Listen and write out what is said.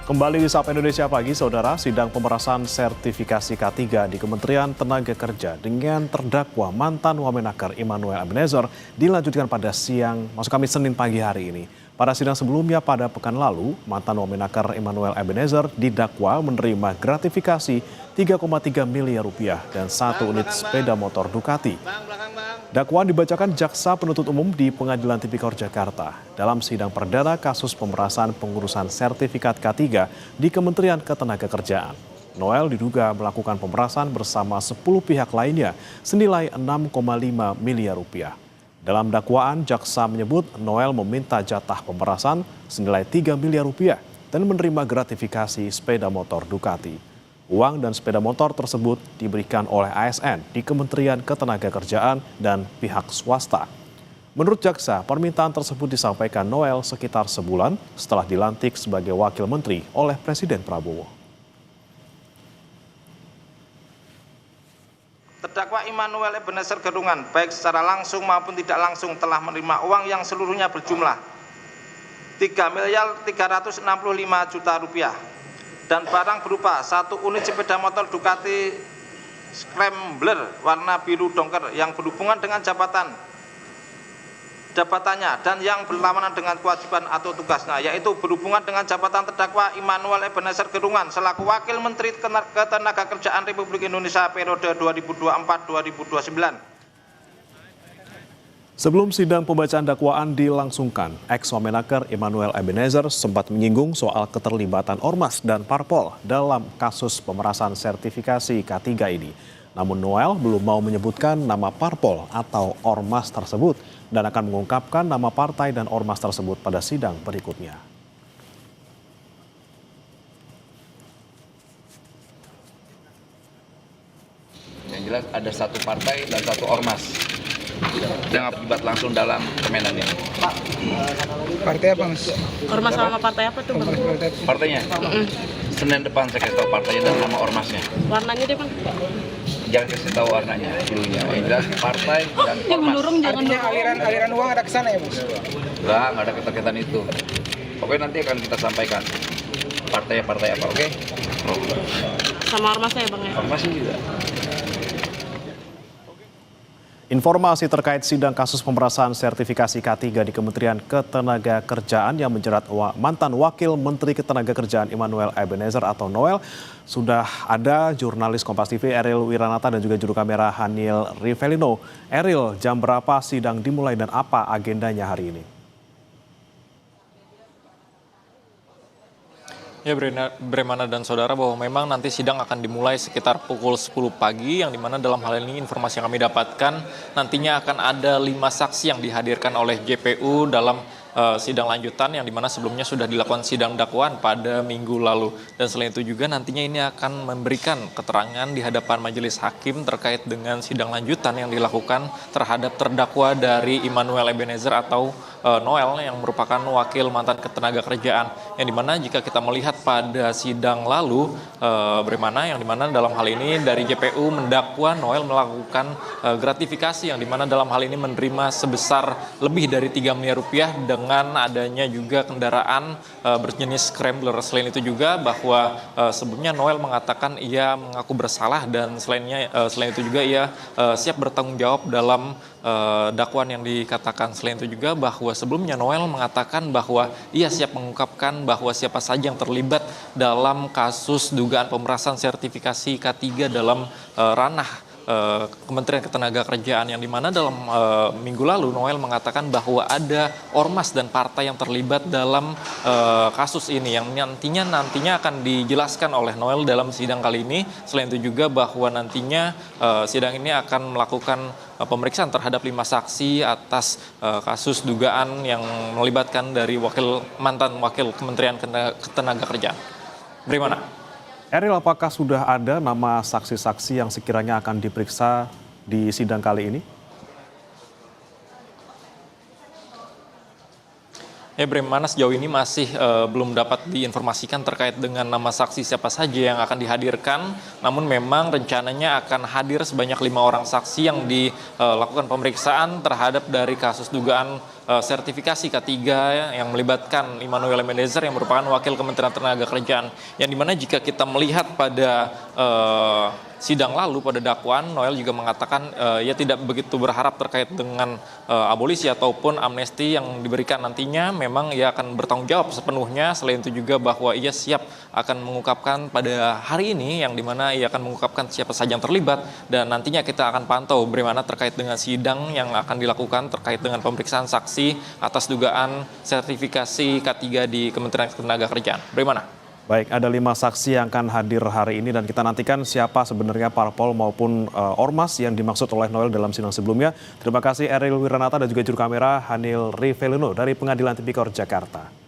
Kembali di Sapa Indonesia Pagi, Saudara, sidang pemerasan sertifikasi K3 di Kementerian Tenaga Kerja dengan terdakwa mantan Wamenakar Immanuel Ebenezer dilanjutkan pada Senin pagi hari ini. Pada sidang sebelumnya pada pekan lalu, mantan Wamenakar Immanuel Ebenezer didakwa menerima gratifikasi 3,3 miliar rupiah dan 1 unit sepeda motor Ducati. Dakwaan dibacakan Jaksa Penuntut Umum di Pengadilan Tipikor Jakarta dalam sidang perdana kasus pemerasan pengurusan sertifikat K3 di Kementerian Ketenagakerjaan. Noel diduga melakukan pemerasan bersama 10 pihak lainnya senilai 6,5 miliar rupiah. Dalam dakwaan, jaksa menyebut Noel meminta jatah pemerasan senilai 3 miliar rupiah dan menerima gratifikasi sepeda motor Ducati. Uang dan sepeda motor tersebut diberikan oleh ASN di Kementerian Ketenagakerjaan dan pihak swasta. Menurut jaksa, permintaan tersebut disampaikan Noel sekitar sebulan setelah dilantik sebagai wakil menteri oleh Presiden Prabowo. Terdakwa Immanuel Ebenezer Gerungan, baik secara langsung maupun tidak langsung telah menerima uang yang seluruhnya berjumlah 3.365 juta rupiah dan barang berupa 1 unit sepeda motor Ducati Scrambler warna biru dongker yang berhubungan dengan jabatannya dan yang berlawanan dengan kewajiban atau tugasnya, yaitu berhubungan dengan jabatan terdakwa Immanuel Ebenezer Gerungan selaku Wakil Menteri Ketenagakerjaan Republik Indonesia periode 2024-2029. Sebelum sidang pembacaan dakwaan dilangsungkan, ex-Wamenakar Immanuel Ebenezer sempat menyinggung soal keterlibatan Ormas dan Parpol dalam kasus pemerasan sertifikasi K3 ini. Namun Noel belum mau menyebutkan nama Parpol atau Ormas tersebut dan akan mengungkapkan nama partai dan Ormas tersebut pada sidang berikutnya. Yang jelas ada 1 partai dan 1 Ormas yang terlibat langsung dalam permainan ini. Partai apa, Mas? Ormas sama partai apa tuh, Bang? Partainya? Senin depan saya kasih tahu partainya dan nama ormasnya. Warnanya deh, Bang. Jangan kasih tahu warnanya dulunya. Yang jelas partai dan ormas. Artinya aliran uang ada ke sana ya, Mas? Nggak ada keterkaitan itu. Oke, nanti akan kita sampaikan partai apa, oke? Sama ormasnya ya, Bang ya? Ormasnya juga. Informasi terkait sidang kasus pemerasan sertifikasi K3 di Kementerian Ketenagakerjaan yang menjerat mantan Wakil Menteri Ketenagakerjaan Immanuel Ebenezer atau Noel, sudah ada jurnalis Kompas TV Eril Wiranata dan juga juru kamera Haniel Rivelino. Eril, jam berapa sidang dimulai dan apa agendanya hari ini? Ya, Bremana dan saudara, bahwa memang nanti sidang akan dimulai sekitar pukul 10 pagi, yang dimana dalam hal ini informasi yang kami dapatkan nantinya akan ada 5 saksi yang dihadirkan oleh JPU dalam sidang lanjutan, yang dimana sebelumnya sudah dilakukan sidang dakwaan pada minggu lalu. Dan selain itu juga nantinya ini akan memberikan keterangan di hadapan majelis hakim terkait dengan sidang lanjutan yang dilakukan terhadap terdakwa dari Immanuel Ebenezer atau Noel yang merupakan wakil mantan Ketenagakerjaan, yang dimana jika kita melihat pada sidang lalu Bremana, yang dimana dalam hal ini dari JPU mendakwa Noel melakukan gratifikasi, yang dimana dalam hal ini menerima sebesar lebih dari 3 miliar rupiah dengan adanya juga kendaraan berjenis Scrambler. Selain itu juga bahwa sebelumnya Noel mengatakan ia mengaku bersalah dan selain itu juga ia siap bertanggung jawab dalam dakwaan yang dikatakan. Selain itu juga bahwa sebelumnya Noel mengatakan bahwa ia siap mengungkapkan bahwa siapa saja yang terlibat dalam kasus dugaan pemerasan sertifikasi K3 dalam ranah Kementerian Ketenagakerjaan, yang dimana dalam minggu lalu Noel mengatakan bahwa ada ormas dan partai yang terlibat dalam kasus ini, yang nantinya akan dijelaskan oleh Noel dalam sidang kali ini. Selain itu juga bahwa nantinya sidang ini akan melakukan pemeriksaan terhadap 5 saksi atas kasus dugaan yang melibatkan dari mantan wakil Kementerian Ketenagakerjaan. Bagaimana? Eril, apakah sudah ada nama saksi-saksi yang sekiranya akan diperiksa di sidang kali ini? Ya, Bremana, sejauh ini masih belum dapat diinformasikan terkait dengan nama saksi siapa saja yang akan dihadirkan. Namun memang rencananya akan hadir sebanyak 5 orang saksi yang dilakukan pemeriksaan terhadap dari kasus dugaan sertifikasi K3 yang melibatkan Immanuel Ebenezer yang merupakan wakil Kementerian Tenagakerjaan. Yang dimana jika kita melihat pada sidang lalu pada dakwaan, Noel juga mengatakan ia tidak begitu berharap terkait dengan abolisi ataupun amnesti yang diberikan nantinya. Memang ia akan bertanggung jawab sepenuhnya. Selain itu juga bahwa ia siap akan mengungkapkan pada hari ini, yang dimana ia akan mengungkapkan siapa saja yang terlibat, dan nantinya kita akan pantau bagaimana terkait dengan sidang yang akan dilakukan terkait dengan pemeriksaan saksi atas dugaan sertifikasi K3 di Kementerian Tenagakerjaan. Bagaimana? Baik, ada 5 saksi yang akan hadir hari ini dan kita nantikan siapa sebenarnya parpol maupun ormas yang dimaksud oleh Noel dalam sidang sebelumnya. Terima kasih Eril Wiranata dan juga juru kamera Hanil Rivelino dari Pengadilan Tipikor Jakarta.